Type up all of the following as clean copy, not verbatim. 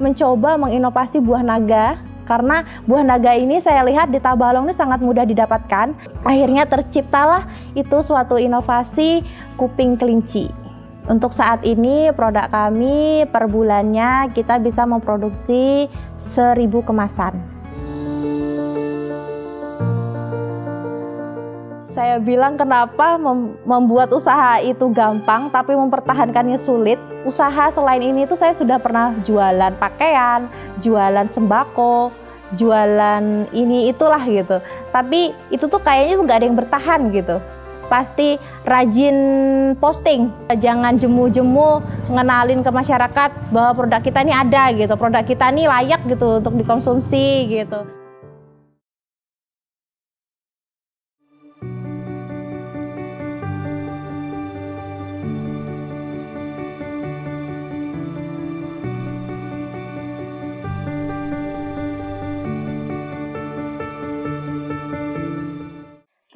mencoba menginovasi buah naga, karena buah naga ini saya lihat di Tabalong ini sangat mudah didapatkan. Akhirnya terciptalah itu suatu inovasi kuping kelinci. Untuk saat ini produk kami per bulannya kita bisa memproduksi 1000 kemasan. Saya bilang kenapa membuat usaha itu gampang tapi mempertahankannya sulit. Usaha selain ini tuh saya sudah pernah jualan pakaian, jualan sembako, jualan ini itulah gitu. Tapi itu tuh kayaknya tuh nggak ada yang bertahan gitu. Pasti rajin posting, jangan jemu-jemu ngenalin ke masyarakat bahwa produk kita ini ada gitu, produk kita ini layak gitu untuk dikonsumsi gitu.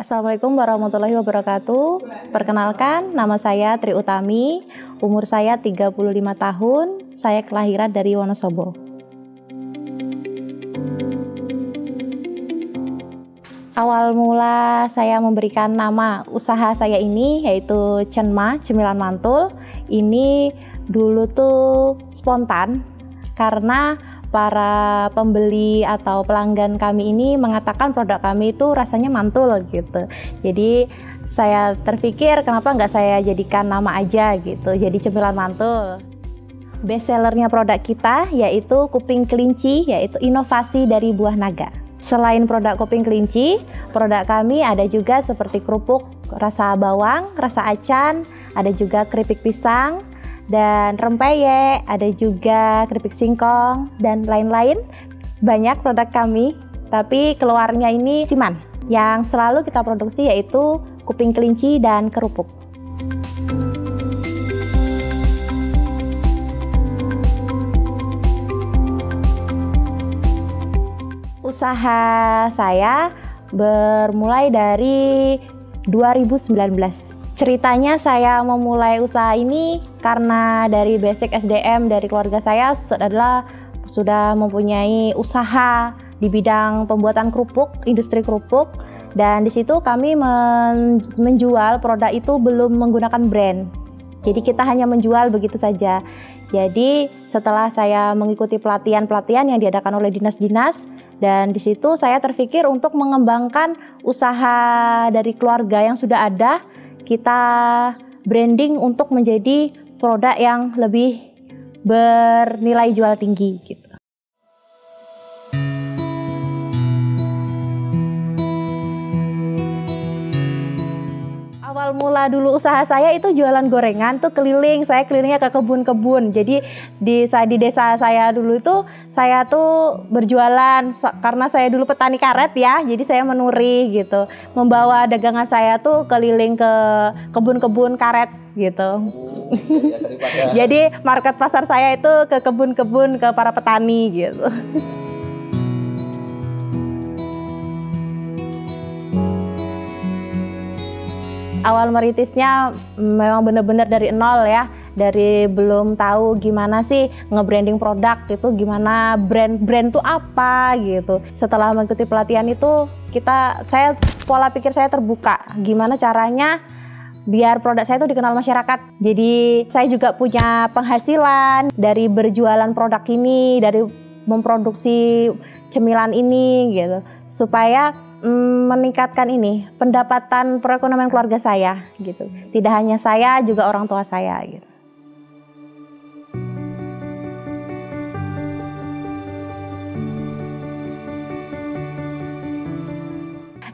Assalamualaikum warahmatullahi wabarakatuh. Perkenalkan, nama saya Tri Utami, umur saya 35 tahun, saya kelahiran dari Wonosobo. Awal mula saya memberikan nama usaha saya ini yaitu Cenma, Cemilan Mantul. Ini dulu tuh spontan karena para pembeli atau pelanggan kami ini mengatakan produk kami itu rasanya mantul gitu. Jadi saya terpikir kenapa nggak saya jadikan nama aja gitu, jadi Cemilan Mantul. Best sellernya produk kita yaitu kuping kelinci, yaitu inovasi dari buah naga. Selain produk kuping kelinci, produk kami ada juga seperti kerupuk rasa bawang, rasa acan, ada juga keripik pisang, dan rempeyek, ada juga keripik singkong dan lain-lain. Banyak produk kami, tapi keluarnya ini ciman. Yang selalu kita produksi yaitu kuping kelinci dan kerupuk. Usaha saya bermulai dari 2019. Ceritanya saya memulai usaha ini karena dari basic SDM dari keluarga saya adalah sudah mempunyai usaha di bidang pembuatan kerupuk, industri kerupuk, dan di situ kami menjual produk itu belum menggunakan brand. Jadi kita hanya menjual begitu saja. Jadi setelah saya mengikuti pelatihan-pelatihan yang diadakan oleh dinas-dinas, dan di situ saya terpikir untuk mengembangkan usaha dari keluarga yang sudah ada, kita branding untuk menjadi produk yang lebih bernilai jual tinggi gitu. Awal mula dulu usaha saya itu jualan gorengan tuh keliling, saya kelilingnya ke kebun-kebun. Jadi di desa saya dulu itu saya tuh berjualan karena saya dulu petani karet ya. Jadi saya menuri gitu, membawa dagangan saya tuh keliling ke kebun-kebun karet gitu. Jadi market pasar saya itu ke kebun-kebun, ke para petani gitu. Awal merintisnya memang benar-benar dari nol ya, dari belum tahu gimana sih nge-branding produk itu, gimana brand tuh apa gitu. Setelah mengikuti pelatihan itu pola pikir saya terbuka, gimana caranya biar produk saya itu dikenal masyarakat. Jadi saya juga punya penghasilan dari berjualan produk ini, dari memproduksi cemilan ini gitu, supaya meningkatkan ini pendapatan perekonomian keluarga saya gitu. Tidak hanya saya, juga orang tua saya gitu.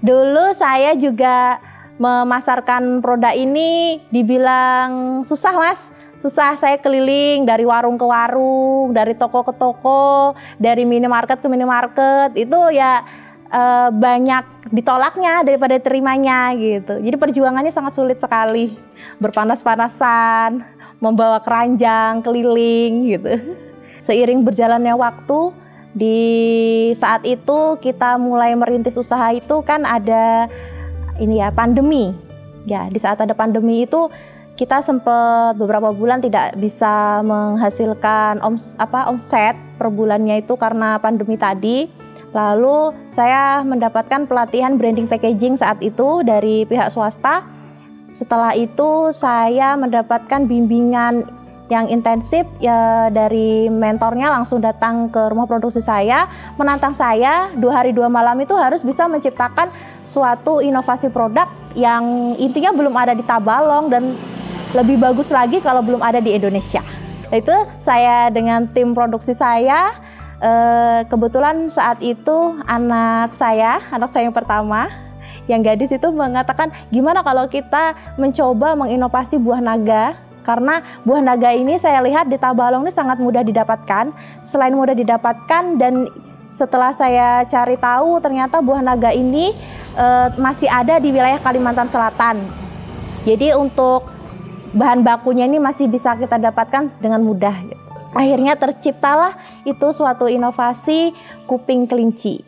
Dulu saya juga memasarkan produk ini dibilang susah, Mas. Susah, saya keliling dari warung ke warung, dari toko ke toko, dari minimarket ke minimarket. Itu ya banyak ditolaknya daripada terimanya gitu. Jadi perjuangannya sangat sulit sekali, berpanas-panasan, membawa keranjang keliling gitu. Seiring berjalannya waktu, di saat itu kita mulai merintis usaha itu kan ada ini ya, pandemi. Ya, di saat ada pandemi itu kita sempat beberapa bulan tidak bisa menghasilkan omset per bulannya itu karena pandemi tadi. Lalu saya mendapatkan pelatihan branding packaging saat itu dari pihak swasta. Setelah itu saya mendapatkan bimbingan yang intensif ya, dari mentornya langsung datang ke rumah produksi saya, menantang saya 2 hari 2 malam itu harus bisa menciptakan suatu inovasi produk yang intinya belum ada di Tabalong dan lebih bagus lagi kalau belum ada di Indonesia. Itu saya dengan tim produksi saya, kebetulan saat itu anak saya yang pertama, yang gadis itu mengatakan, gimana kalau kita mencoba menginovasi buah naga, karena buah naga ini saya lihat di Tabalong ini sangat mudah didapatkan. Selain mudah didapatkan, dan setelah saya cari tahu ternyata buah naga ini masih ada di wilayah Kalimantan Selatan. Jadi untuk bahan bakunya ini masih bisa kita dapatkan dengan mudah. Akhirnya terciptalah itu suatu inovasi kuping kelinci.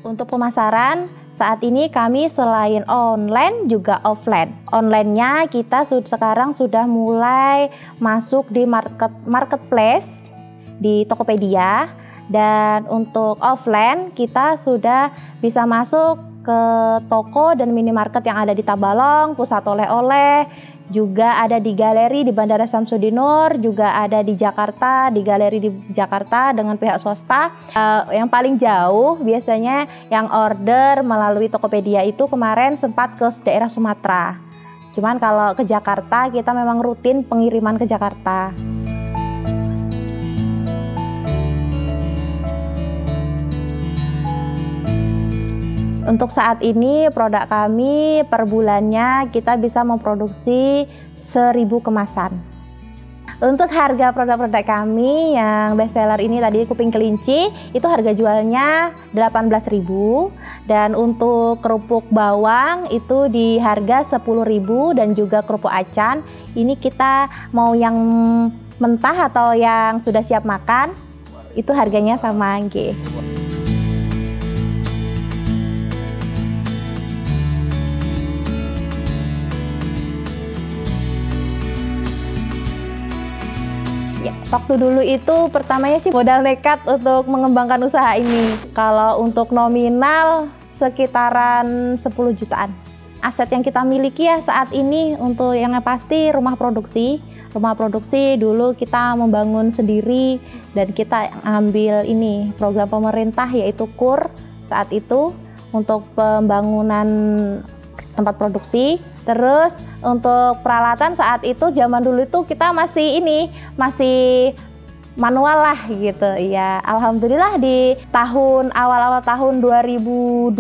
Untuk pemasaran, saat ini kami selain online juga offline. Online-nya kita sekarang sudah mulai masuk di marketplace di Tokopedia, dan untuk offline kita sudah bisa masuk ke toko dan minimarket yang ada di Tabalong, pusat oleh-oleh, juga ada di galeri di Bandara Samsudin Nur, juga ada di Jakarta, di galeri di Jakarta dengan pihak swasta. Yang paling jauh biasanya yang order melalui Tokopedia itu kemarin sempat ke daerah Sumatera. Cuman kalau ke Jakarta kita memang rutin pengiriman ke Jakarta. Untuk saat ini produk kami per bulannya kita bisa memproduksi 1000 kemasan. Untuk harga produk-produk kami yang best seller ini tadi kuping kelinci itu harga jualnya 18.000, dan untuk kerupuk bawang itu di harga 10.000, dan juga kerupuk acan ini kita mau yang mentah atau yang sudah siap makan itu harganya sama nggih. Waktu dulu itu pertamanya sih modal nekat untuk mengembangkan usaha ini. Kalau untuk nominal sekitaran 10 jutaan. Aset yang kita miliki ya saat ini untuk yang pasti rumah produksi. Rumah produksi dulu kita membangun sendiri, dan kita ambil ini program pemerintah yaitu KUR saat itu untuk pembangunan tempat produksi. Terus untuk peralatan saat itu zaman dulu itu kita masih manual lah gitu ya. Alhamdulillah di awal-awal tahun 2022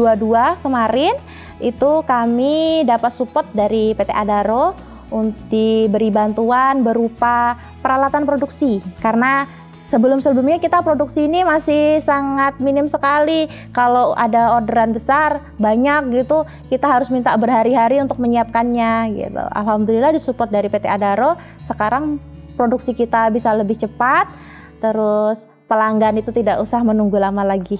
kemarin itu kami dapat support dari PT Adaro untuk diberi bantuan berupa peralatan produksi, karena sebelum-sebelumnya kita produksi ini masih sangat minim sekali. Kalau ada orderan besar banyak gitu, kita harus minta berhari-hari untuk menyiapkannya gitu. Alhamdulillah disupport dari PT Adaro, sekarang produksi kita bisa lebih cepat, terus pelanggan itu tidak usah menunggu lama lagi.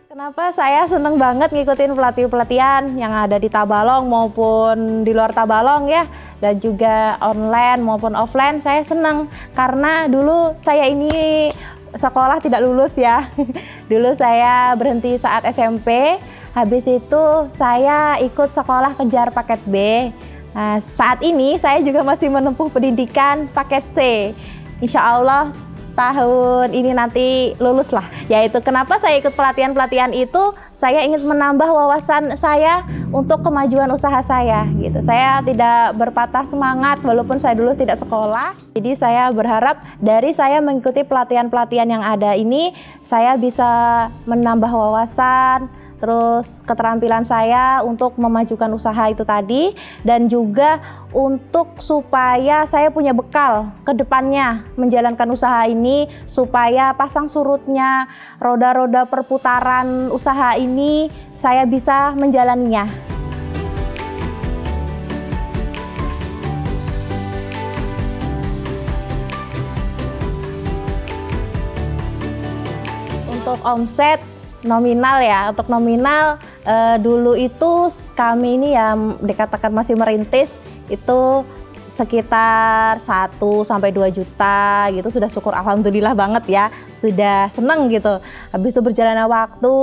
Kenapa saya seneng banget ngikutin pelatihan yang ada di Tabalong maupun di luar Tabalong ya, dan juga online maupun offline. Saya seneng karena dulu saya ini sekolah tidak lulus ya. Dulu saya berhenti saat SMP, habis itu saya ikut sekolah kejar paket B. Nah, saat ini saya juga masih menempuh pendidikan paket C. Insya Allah tahun ini nanti lulus lah. Yaitu kenapa saya ikut pelatihan-pelatihan itu, saya ingin menambah wawasan saya untuk kemajuan usaha saya gitu. Saya tidak berpatah semangat walaupun saya dulu tidak sekolah. Jadi saya berharap dari saya mengikuti pelatihan-pelatihan yang ada ini, saya bisa menambah wawasan, terus keterampilan saya untuk memajukan usaha itu tadi, dan juga untuk supaya saya punya bekal ke depannya menjalankan usaha ini, supaya pasang surutnya, roda-roda perputaran usaha ini saya bisa menjalaninya. Untuk omset nominal ya, untuk nominal dulu itu kami ini ya dikatakan masih merintis, itu sekitar 1-2 juta gitu, sudah syukur alhamdulillah banget ya, sudah seneng gitu. Habis itu berjalannya waktu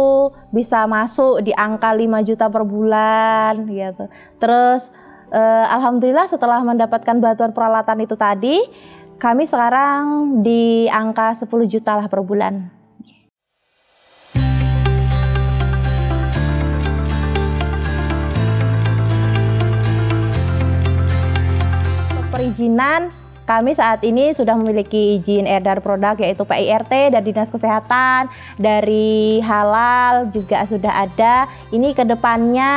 bisa masuk di angka 5 juta per bulan gitu. Terus alhamdulillah setelah mendapatkan bantuan peralatan itu tadi, kami sekarang di angka 10 juta lah per bulan. Perizinan, kami saat ini sudah memiliki izin edar produk yaitu PIRT dari Dinas Kesehatan, dari Halal juga sudah ada. Ini kedepannya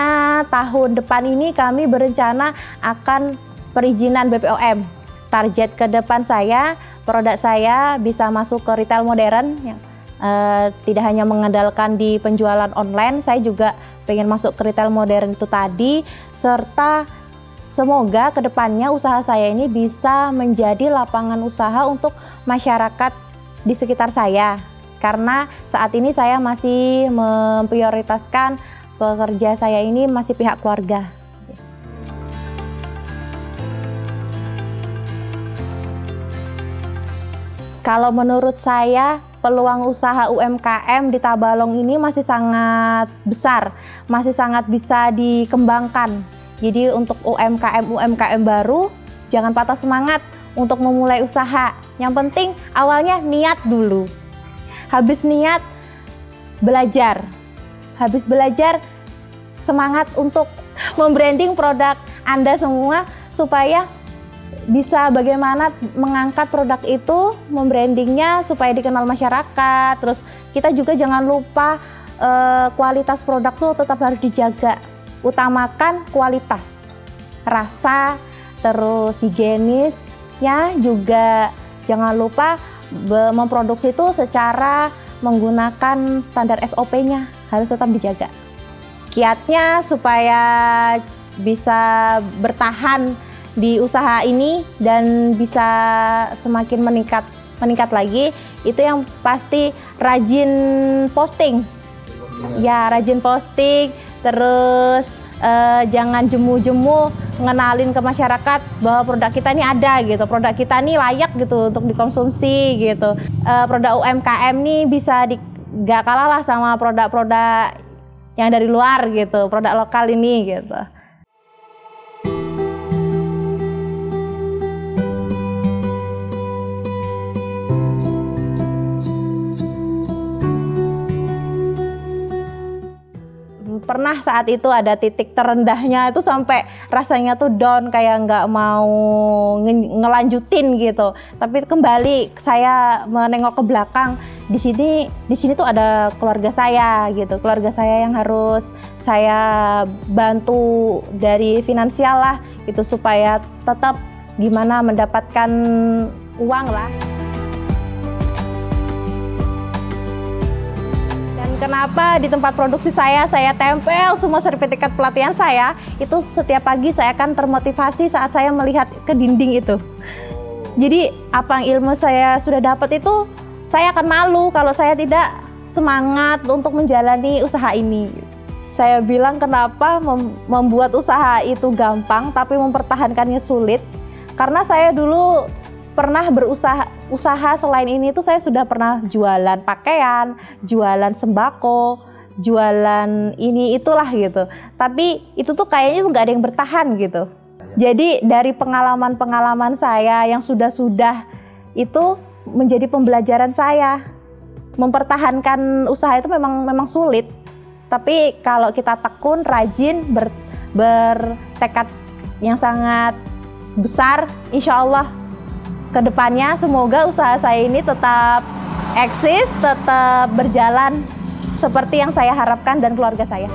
tahun depan ini kami berencana akan perizinan BPOM. Target ke depan saya, produk saya bisa masuk ke retail modern, tidak hanya mengandalkan di penjualan online, saya juga pengen masuk ke retail modern itu tadi, serta semoga kedepannya usaha saya ini bisa menjadi lapangan usaha untuk masyarakat di sekitar saya. Karena saat ini saya masih memprioritaskan pekerja saya ini masih pihak keluarga. Kalau menurut saya, peluang usaha UMKM di Tabalong ini masih sangat besar, masih sangat bisa dikembangkan. Jadi untuk UMKM baru, jangan patah semangat untuk memulai usaha. Yang penting awalnya niat dulu. Habis niat, belajar. Habis belajar, semangat untuk membranding produk Anda semua supaya bisa bagaimana mengangkat produk itu, membrandingnya supaya dikenal masyarakat. Terus kita juga jangan lupa kualitas produk tuh tetap harus dijaga. Utamakan kualitas, rasa, terus higienisnya juga jangan lupa memproduksi itu secara menggunakan standar SOP-nya, harus tetap dijaga. Kiatnya supaya bisa bertahan di usaha ini dan bisa semakin meningkat lagi, itu yang pasti rajin posting. Ya, rajin posting. Terus jangan jemu-jemu ngenalin ke masyarakat bahwa produk kita ini ada gitu, produk kita ini layak gitu untuk dikonsumsi gitu. Produk UMKM ini bisa gak kalah lah sama produk-produk yang dari luar gitu, produk lokal ini gitu. Pernah saat itu ada titik terendahnya itu sampai rasanya tuh down, kayak nggak mau ngelanjutin gitu. Tapi kembali saya menengok ke belakang, di sini tuh ada keluarga saya gitu, keluarga saya yang harus saya bantu dari finansial lah gitu supaya tetap gimana mendapatkan uang lah. Kenapa di tempat produksi saya tempel semua sertifikat pelatihan saya, itu setiap pagi saya akan termotivasi saat saya melihat ke dinding itu. Jadi apa yang ilmu saya sudah dapat itu, saya akan malu kalau saya tidak semangat untuk menjalani usaha ini. Saya bilang kenapa membuat usaha itu gampang tapi mempertahankannya sulit, karena saya dulu pernah berusaha selain ini tuh saya sudah pernah jualan pakaian, jualan sembako, jualan ini itulah gitu. Tapi itu tuh kayaknya tuh nggak ada yang bertahan gitu. Jadi dari pengalaman-pengalaman saya yang sudah itu menjadi pembelajaran saya. Mempertahankan usaha itu memang sulit. Tapi kalau kita tekun, rajin, bertekad yang sangat besar, insya Allah kedepannya semoga usaha saya ini tetap eksis, tetap berjalan seperti yang saya harapkan dan keluarga saya.